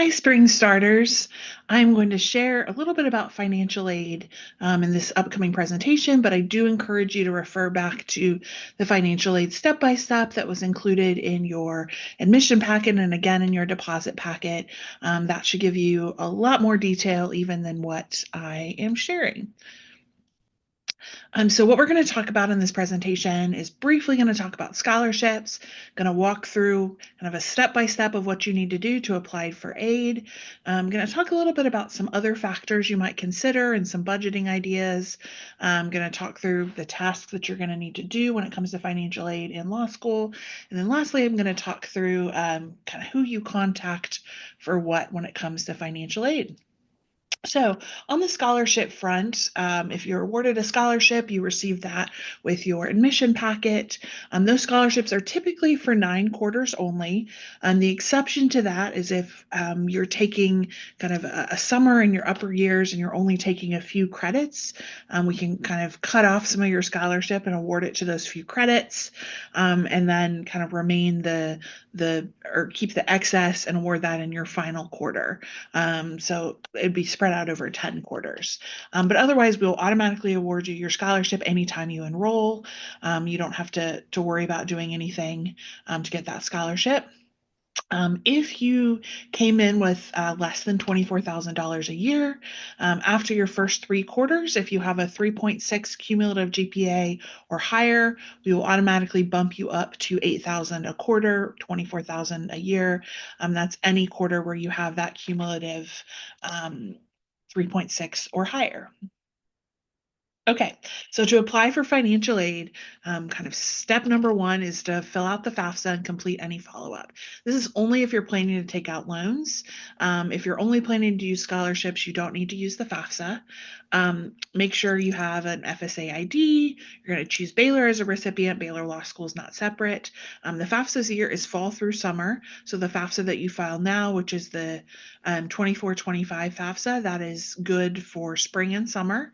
Hi, Spring Starters. I'm going to share a little bit about financial aid in this upcoming presentation, but I do encourage you to refer back to the financial aid step-by-step that was included in your admission packet and again in your deposit packet. That should give you a lot more detail even than what I am sharing. So what we're going to talk about in this presentation is briefly going to talk about scholarships, going to walk through kind of a step-by-step of what you need to do to apply for aid. I'm going to talk a little bit about some other factors you might consider and some budgeting ideas. I'm going to talk through the tasks that you're going to need to do when it comes to financial aid in law school. And then lastly, I'm going to talk through kind of who you contact for what when it comes to financial aid. So on the scholarship front, if you're awarded a scholarship, you receive that with your admission packet. Those scholarships are typically for 9 quarters only. The exception to that is if you're taking kind of a summer in your upper years and you're only taking a few credits, we can kind of cut off some of your scholarship and award it to those few credits, and then kind of remain or keep the excess and award that in your final quarter. So it'd be spread out over 10 quarters. But otherwise, we'll automatically award you your scholarship anytime you enroll. You don't have to worry about doing anything to get that scholarship. If you came in with less than $24,000 a year, after your first 3 quarters, if you have a 3.6 cumulative GPA or higher, we will automatically bump you up to $8,000 a quarter, $24,000 a year. That's any quarter where you have that cumulative 3.6 or higher. Okay, so to apply for financial aid, kind of step number one is to fill out the FAFSA and complete any follow-up. This is only if you're planning to take out loans. If you're only planning to use scholarships, you don't need to use the FAFSA. Make sure you have an FSA ID. You're going to choose Baylor as a recipient. Baylor Law School is not separate. The FAFSA's year is fall through summer. So the FAFSA that you file now, which is the 24-25 FAFSA, that is good for spring and summer.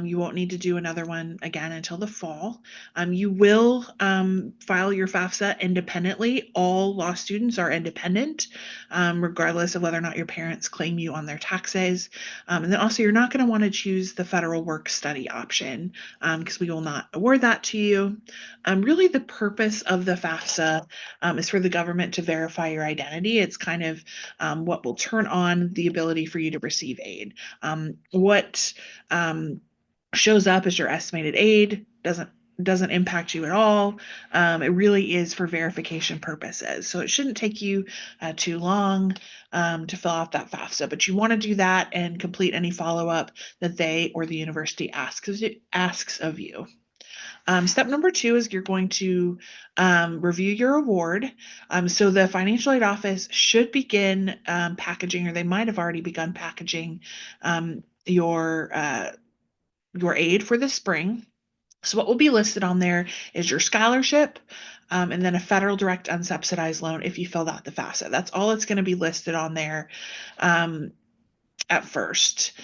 You won't need to do another one again until the fall. You will file your FAFSA independently. All law students are independent, regardless of whether or not your parents claim you on their taxes. And then also, you're not going to want to choose the federal work study option because we will not award that to you. Really, the purpose of the FAFSA is for the government to verify your identity. It's kind of what will turn on the ability for you to receive aid. What shows up as your estimated aid doesn't impact you at all. It really is for verification purposes. So it shouldn't take you too long to fill out that FAFSA, but you want to do that and complete any follow-up that they or the university asks of you. Step number two is you're going to review your award. So the financial aid office should begin packaging, or they might have already begun packaging your aid for the spring. So what will be listed on there is your scholarship, and then a federal direct unsubsidized loan if you filled out the FAFSA. That's all it's going to be listed on there at first.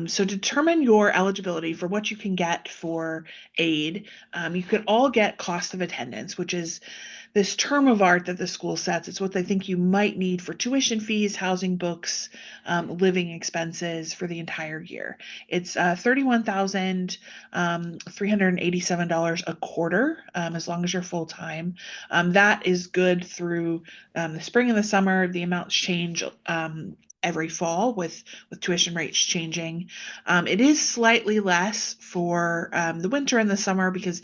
So determine your eligibility for what you can get for aid. You could all get cost of attendance, which is this term of art that the school sets. It's what they think you might need for tuition fees, housing, books, living expenses for the entire year. It's $31,387 a quarter, as long as you're full time. That is good through the spring and the summer. The amounts change every fall with tuition rates changing. It is slightly less for the winter and the summer because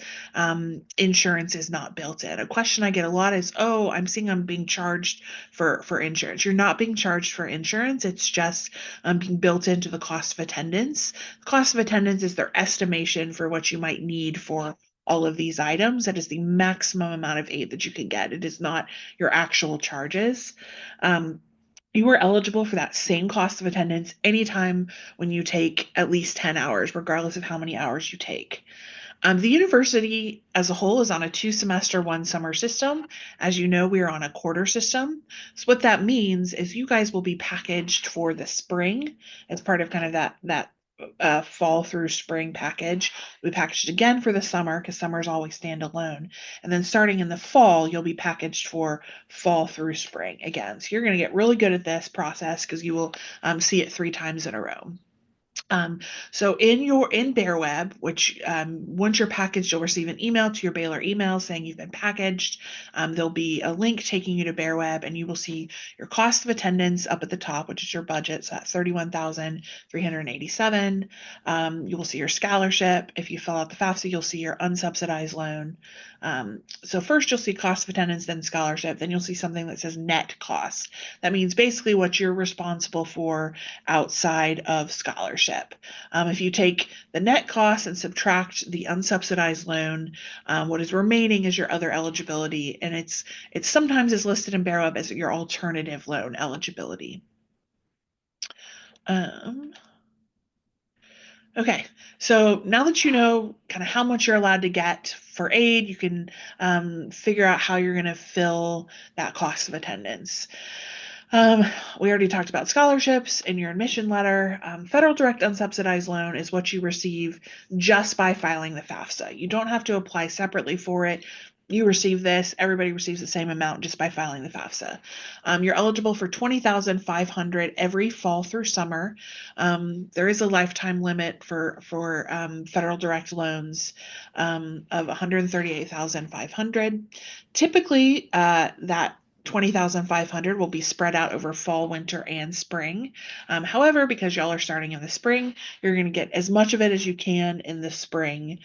insurance is not built in. A question I get a lot is, oh, I'm seeing I'm being charged for insurance. You're not being charged for insurance. It's just being built into the cost of attendance. The cost of attendance is their estimation for what you might need for all of these items. That is the maximum amount of aid that you can get. It is not your actual charges. You are eligible for that same cost of attendance anytime when you take at least 10 hours, regardless of how many hours you take. The university as a whole is on a 2-semester, 1-summer system. As you know, we are on a quarter system. So what that means is you guys will be packaged for the spring as part of kind of that fall through spring package. We packaged again for the summer because summers always standalone. And then starting in the fall, you'll be packaged for fall through spring again. So you're going to get really good at this process because you will see it 3 times in a row. So in Bear Web, which once you're packaged, you'll receive an email to your Baylor email saying you've been packaged. There'll be a link taking you to Bear Web, and you will see your cost of attendance up at the top, which is your budget, so that's $31,387. You will see your scholarship. If you fill out the FAFSA, you'll see your unsubsidized loan. So first you'll see cost of attendance, then scholarship, then you'll see something that says net cost. That means basically what you're responsible for outside of scholarship. If you take the net cost and subtract the unsubsidized loan, what is remaining is your other eligibility, and it's sometimes is listed in Bear Web as your alternative loan eligibility. Okay, so now that you know kind of how much you're allowed to get for aid, you can figure out how you're going to fill that cost of attendance. We already talked about scholarships in your admission letter. Federal direct unsubsidized loan is what you receive just by filing the FAFSA. You don't have to apply separately for it. You receive this, everybody receives the same amount just by filing the FAFSA. You're eligible for $20,500 every fall through summer. There is a lifetime limit for federal direct loans of $138,500. Typically, that $20,500 will be spread out over fall, winter, and spring. However, because y'all are starting in the spring, you're going to get as much of it as you can in the spring.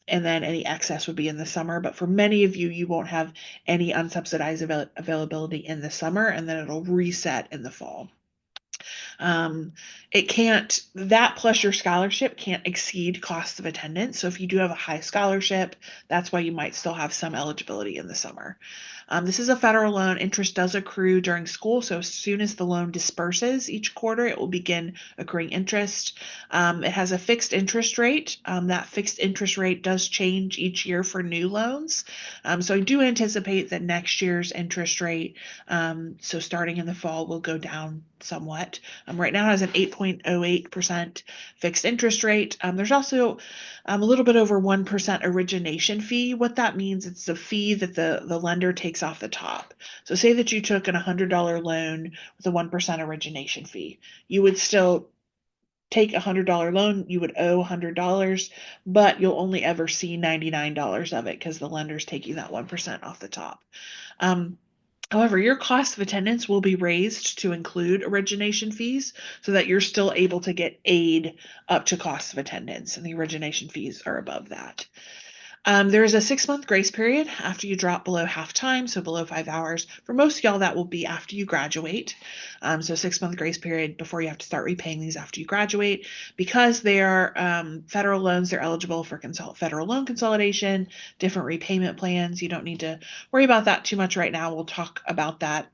And then any excess would be in the summer. But for many of you, you won't have any unsubsidized availability in the summer, and then it'll reset in the fall. That plus your scholarship can't exceed cost of attendance. So if you do have a high scholarship, that's why you might still have some eligibility in the summer. This is a federal loan. Interest does accrue during school. So as soon as the loan disperses each quarter, it will begin accruing interest. It has a fixed interest rate. That fixed interest rate does change each year for new loans. So I do anticipate that next year's interest rate, so starting in the fall, will go down somewhat. Right now it has an 8.08% fixed interest rate. There's also a little bit over 1% origination fee. What that means, it's the fee that the lender takes off the top. So say that you took an $100 loan with a 1% origination fee. You would still take a $100 loan, you would owe $100, but you'll only ever see $99 of it because the lender's taking that 1% off the top. However, your cost of attendance will be raised to include origination fees so that you're still able to get aid up to cost of attendance, and the origination fees are above that. There is a 6-month grace period after you drop below half time, so below 5 hours. For most of y'all, that will be after you graduate. So 6-month grace period before you have to start repaying these after you graduate. Because they are federal loans, they're eligible for federal loan consolidation, different repayment plans. You don't need to worry about that too much right now. We'll talk about that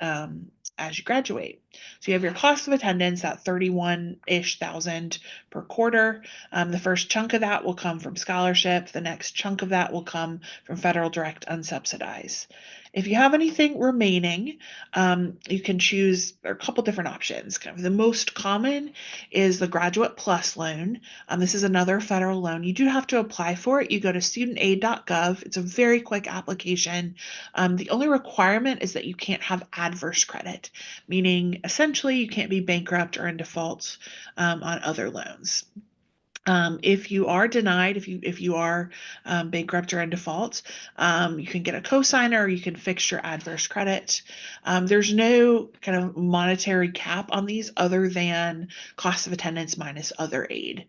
as you graduate. So you have your cost of attendance, that 31-ish thousand per quarter. The first chunk of that will come from scholarship. The next chunk of that will come from federal direct unsubsidized. If you have anything remaining, you can choose a couple different options. Kind of the most common is the Graduate Plus loan. This is another federal loan. You do have to apply for it. You go to studentaid.gov. It's a very quick application. The only requirement is that you can't have adverse credit, meaning essentially you can't be bankrupt or in default on other loans. If you are denied, if you are bankrupt or in default, you can get a cosigner or you can fix your adverse credit. There's no kind of monetary cap on these other than cost of attendance minus other aid.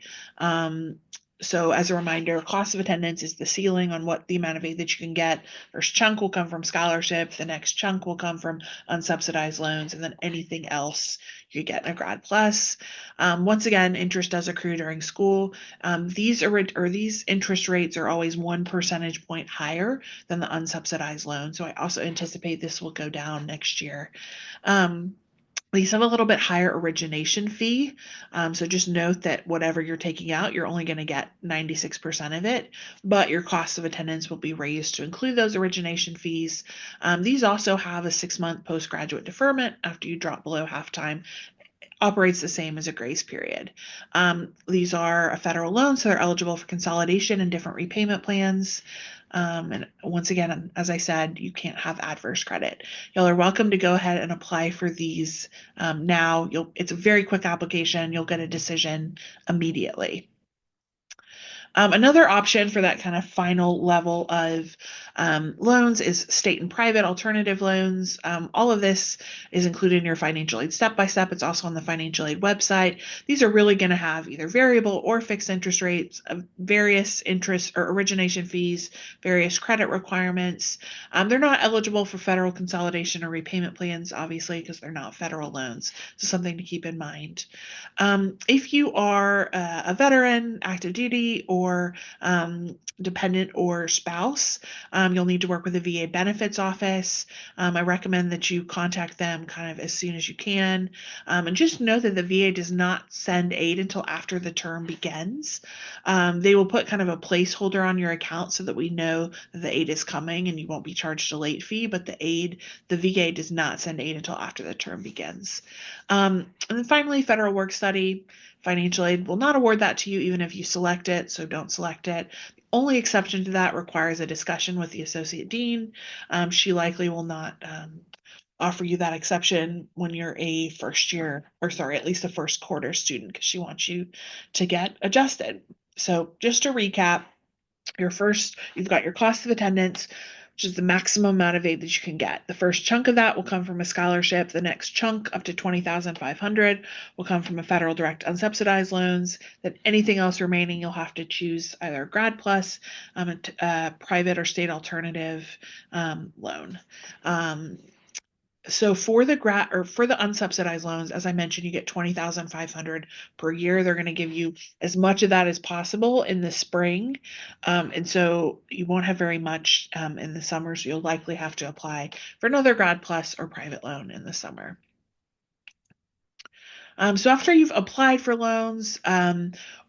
So as a reminder, cost of attendance is the ceiling on what the amount of aid that you can get. First chunk will come from scholarship. The next chunk will come from unsubsidized loans, and then anything else you get in a Grad Plus. Once again, interest does accrue during school. These interest rates are always 1 percentage point higher than the unsubsidized loan. So I also anticipate this will go down next year. These have a little bit higher origination fee. So just note that whatever you're taking out, you're only going to get 96% of it, but your cost of attendance will be raised to include those origination fees. These also have a 6-month postgraduate deferment after you drop below half time. operates the same as a grace period. These are a federal loan, so they're eligible for consolidation and different repayment plans. And once again, as I said, you can't have adverse credit. Y'all are welcome to go ahead and apply for these now. It's a very quick application. You'll get a decision immediately. Another option for that kind of final level of loans is state and private alternative loans. All of this is included in your financial aid step-by-step. It's also on the financial aid website. These are really going to have either variable or fixed interest rates, various interest or origination fees, various credit requirements. They're not eligible for federal consolidation or repayment plans, obviously, because they're not federal loans. So something to keep in mind. If you are a veteran, active duty, or dependent or spouse, you'll need to work with the VA benefits office. I recommend that you contact them kind of as soon as you can. And just know that the VA does not send aid until after the term begins. They will put kind of a placeholder on your account so that we know that the aid is coming and you won't be charged a late fee, but the VA does not send aid until after the term begins. And then finally, federal work study. Financial aid will not award that to you even if you select it, so don't select it. The only exception to that requires a discussion with the associate dean. She likely will not offer you that exception when you're a at least a first quarter student, because she wants you to get adjusted. So just to recap, you've got your cost of attendance, which is the maximum amount of aid that you can get. The first chunk of that will come from a scholarship. The next chunk, up to $20,500, will come from a federal direct unsubsidized loans. Then anything else remaining, you'll have to choose either a Grad Plus, a private or state alternative loan. So for the unsubsidized loans, as I mentioned, you get $20,500 per year. They're going to give you as much of that as possible in the spring. And so you won't have very much in the summer. So you'll likely have to apply for another Grad Plus or private loan in the summer. So after you've applied for loans,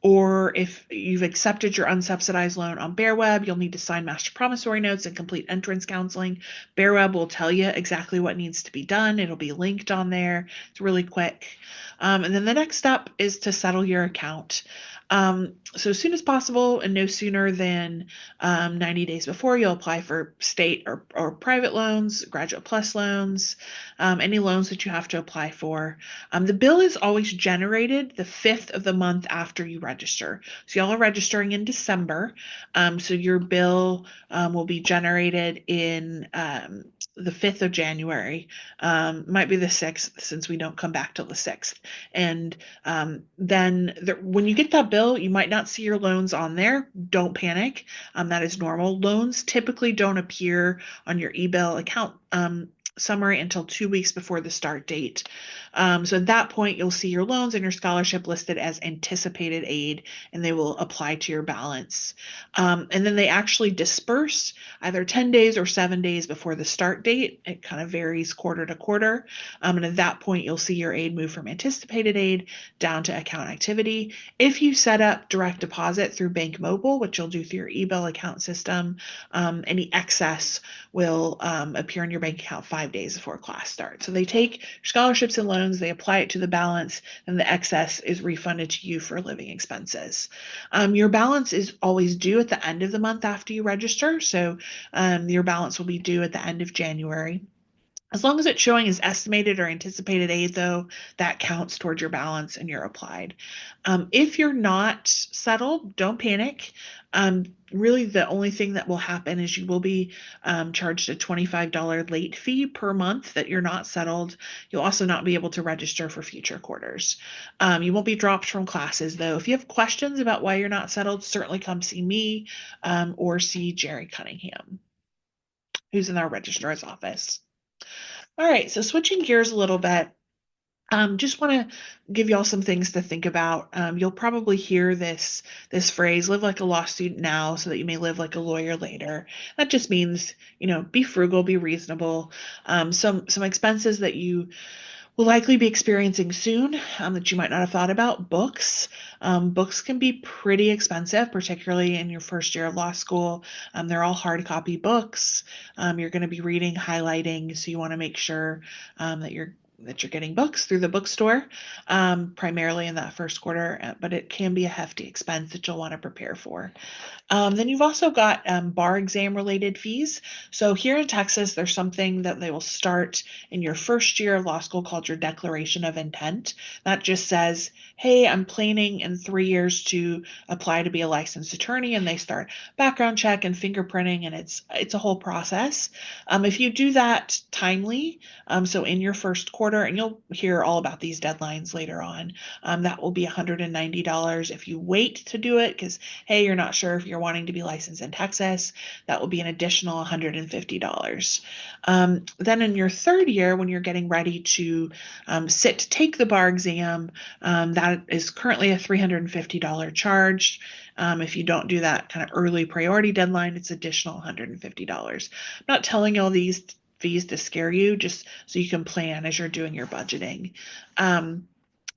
or if you've accepted your unsubsidized loan on BearWeb, you'll need to sign master promissory notes and complete entrance counseling. BearWeb will tell you exactly what needs to be done. It'll be linked on there. It's really quick. And then the next step is to settle your account. So as soon as possible and no sooner than 90 days before, you'll apply for state or private loans, Graduate Plus loans, any loans that you have to apply for. The bill is always generated the 5th of the month after you register. So y'all are registering in December. So your bill will be generated in the 5th of January. Might be the 6th, since we don't come back till the 6th. And then when you get that bill, you might not see your loans on there. Don't panic. That is normal. Loans typically don't appear on your eBill account summary until 2 weeks before the start date. So at that point, you'll see your loans and your scholarship listed as anticipated aid, and they will apply to your balance. And then they actually disperse either 10 days or 7 days before the start date. It kind of varies quarter to quarter. And at that point, you'll see your aid move from anticipated aid down to account activity. If you set up direct deposit through Bank Mobile, which you'll do through your eBill account system, any excess will appear in your bank account 5 days before class starts. So they take scholarships and loans, they apply it to the balance, and the excess is refunded to you for living expenses. Your balance is always due at the end of the month after you register. So your balance will be due at the end of January. As long as it's showing as estimated or anticipated aid, though, that counts towards your balance and you're applied. If you're not settled, don't panic. Really, the only thing that will happen is you will be charged a $25 late fee per month that you're not settled. You'll also not be able to register for future quarters. You won't be dropped from classes, though. If you have questions about why you're not settled, certainly come see me or see Jerry Cunningham, who's in our registrar's office. All right, so switching gears a little bit, just want to give y'all some things to think about. You'll probably hear this phrase, live like a law student now so that you may live like a lawyer later. That just means, be frugal, be reasonable. Some expenses that you will likely be experiencing soon that you might not have thought about. Books. Books can be pretty expensive, particularly in your first year of law school. They're all hard copy books. You're going to be reading, highlighting, so you want to make sure that you're that you're getting books through the bookstore, primarily in that first quarter, but it can be a hefty expense that you'll want to prepare for. Then you've also got bar exam related fees. So here in Texas, there's something that they will start in your first year of law school called your Declaration of Intent. That just says, hey, I'm planning in 3 years to apply to be a licensed attorney, and they start background check and fingerprinting, and it's a whole process. If you do that timely, so in your first quarter, and you'll hear all about these deadlines later on, that will be $190. If you wait to do it, because hey, you're not sure if you're wanting to be licensed in Texas, that will be an additional $150. Then in your third year, when you're getting ready to sit to take the bar exam, that is currently a $350 charge. If you don't do that kind of early priority deadline, it's additional $150. I'm not telling you all these fees to scare you, just so you can plan as you're doing your budgeting.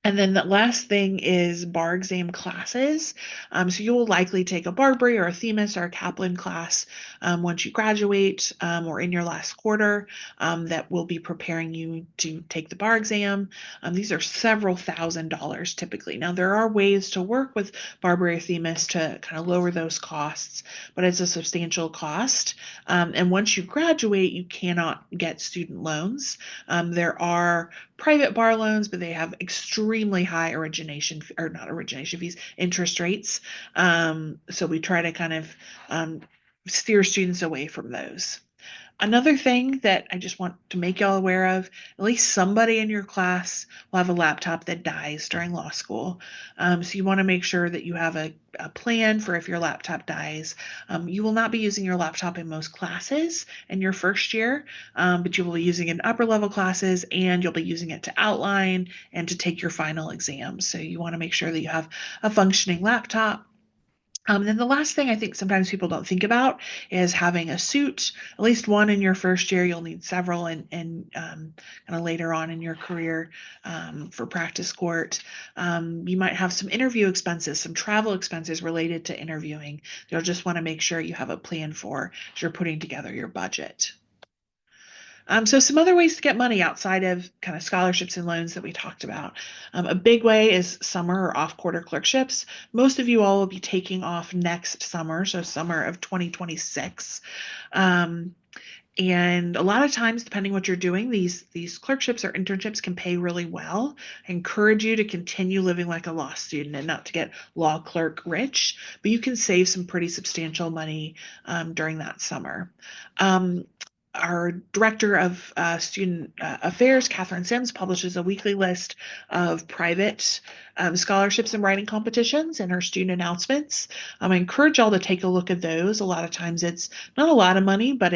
And then the last thing is bar exam classes. So you will likely take a Barbary or a Themis or a Kaplan class once you graduate or in your last quarter that will be preparing you to take the bar exam. These are several $1,000s typically. Now, there are ways to work with Barbary or Themis to kind of lower those costs, but it's a substantial cost. And once you graduate, you cannot get student loans. There are private bar loans, but they have extremely high interest rates. So we try to kind of steer students away from those. Another thing that I just want to make y'all aware of, at least somebody in your class will have a laptop that dies during law school. So you want to make sure that you have a plan for if your laptop dies. You will not be using your laptop in most classes in your first year, but you will be using it in upper level classes, and you'll be using it to outline and to take your final exams. So you want to make sure that you have a functioning laptop. Then the last thing I think sometimes people don't think about is having a suit, at least one in your first year. You'll need several and kind of later on in your career for practice court. You might have some interview expenses, some travel expenses related to interviewing. You'll just want to make sure you have a plan for as you're putting together your budget. So some other ways to get money outside of kind of scholarships and loans that we talked about. A big way is summer or off-quarter clerkships. Most of you all will be taking off next summer, so summer of 2026. And a lot of times, depending what you're doing, these clerkships or internships can pay really well. I encourage you to continue living like a law student and not to get law clerk rich, but you can save some pretty substantial money during that summer. Our director of student affairs, Catherine Sims, publishes a weekly list of private scholarships and writing competitions in her student announcements. I encourage y'all to take a look at those. A lot of times it's not a lot of money, but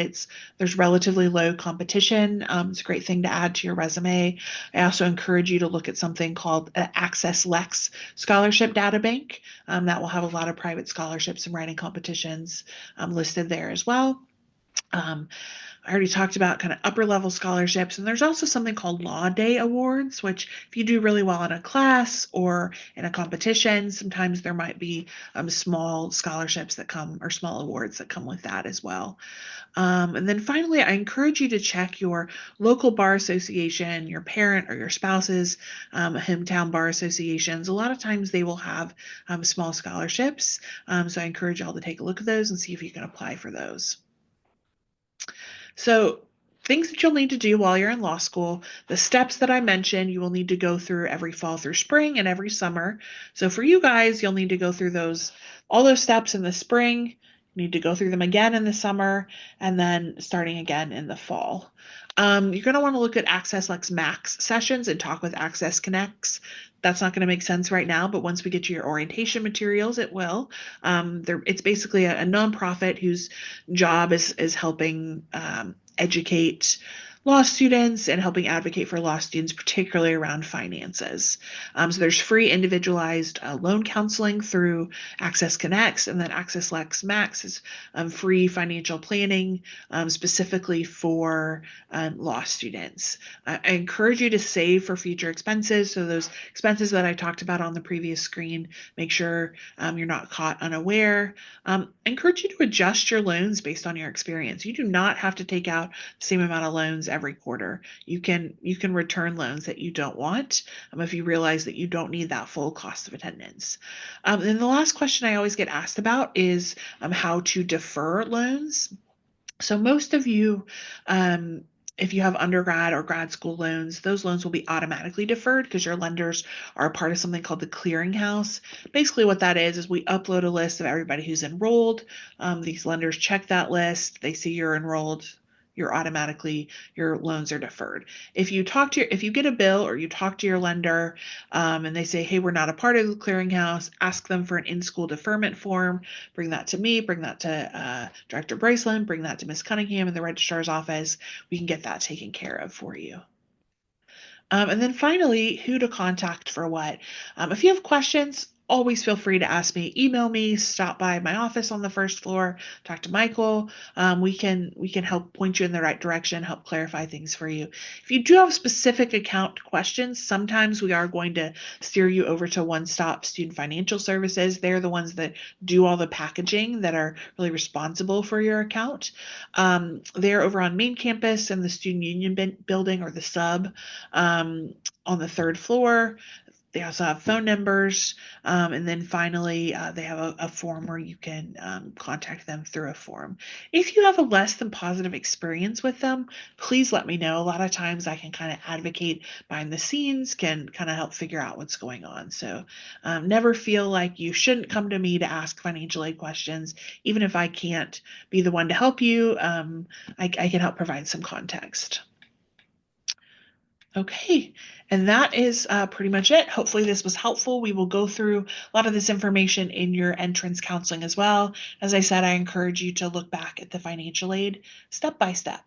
there's relatively low competition. It's a great thing to add to your resume. I also encourage you to look at something called Access Lex Scholarship Data Bank. That will have a lot of private scholarships and writing competitions listed there as well. I already talked about kind of upper level scholarships, and there's also something called Law Day Awards, which if you do really well in a class or in a competition, sometimes there might be small scholarships that come or small awards that come with that as well. And then finally, I encourage you to check your local bar association, your parent or your spouse's hometown bar associations. A lot of times they will have small scholarships. So I encourage y'all to take a look at those and see if you can apply for those. So things that you'll need to do while you're in law school, the steps that I mentioned, you will need to go through every fall through spring and every summer. So for you guys, you'll need to go through all those steps in the spring. You need to go through them again in the summer, and then starting again in the fall. You're going to want to look at Access Lex Max sessions and talk with Access Connects. That's not going to make sense right now, but once we get to your orientation materials, it will. It's basically a nonprofit whose job is helping educate law students and helping advocate for law students, particularly around finances. So there's free individualized loan counseling through Access Connects, and then Access Lex Max is free financial planning specifically for law students. I encourage you to save for future expenses. So those expenses that I talked about on the previous screen, make sure you're not caught unaware. I encourage you to adjust your loans based on your experience. You do not have to take out the same amount of loans loans every quarter. You can return loans that you don't want if you realize that you don't need that full cost of attendance. And the last question I always get asked about is how to defer loans. So most of you, if you have undergrad or grad school loans, those loans will be automatically deferred because your lenders are a part of something called the clearinghouse. Basically what that is we upload a list of everybody who's enrolled. These lenders check that list. They see you're enrolled. Your loans are deferred. If you get a bill or you talk to your lender and they say, hey, we're not a part of the clearinghouse, ask them for an in-school deferment form. Bring that to me, bring that to Director Braceland, bring that to Ms. Cunningham in the registrar's office. We can get that taken care of for you. And then finally, who to contact for what. If you have questions, always feel free to ask me, email me, stop by my office on the first floor, talk to Michael. We can help point you in the right direction, help clarify things for you. If you do have specific account questions, sometimes we are going to steer you over to One Stop Student Financial Services. They're the ones that do all the packaging, that are really responsible for your account. They're over on main campus in the Student Union building, or the sub, on the third floor. They also have phone numbers. And then finally, they have a form where you can contact them through a form. If you have a less than positive experience with them, please let me know. A lot of times I can kind of advocate behind the scenes, can kind of help figure out what's going on. So never feel like you shouldn't come to me to ask financial aid questions. Even if I can't be the one to help you, I can help provide some context. Okay, and that is pretty much it. Hopefully this was helpful. We will go through a lot of this information in your entrance counseling as well. As I said, I encourage you to look back at the financial aid step by step.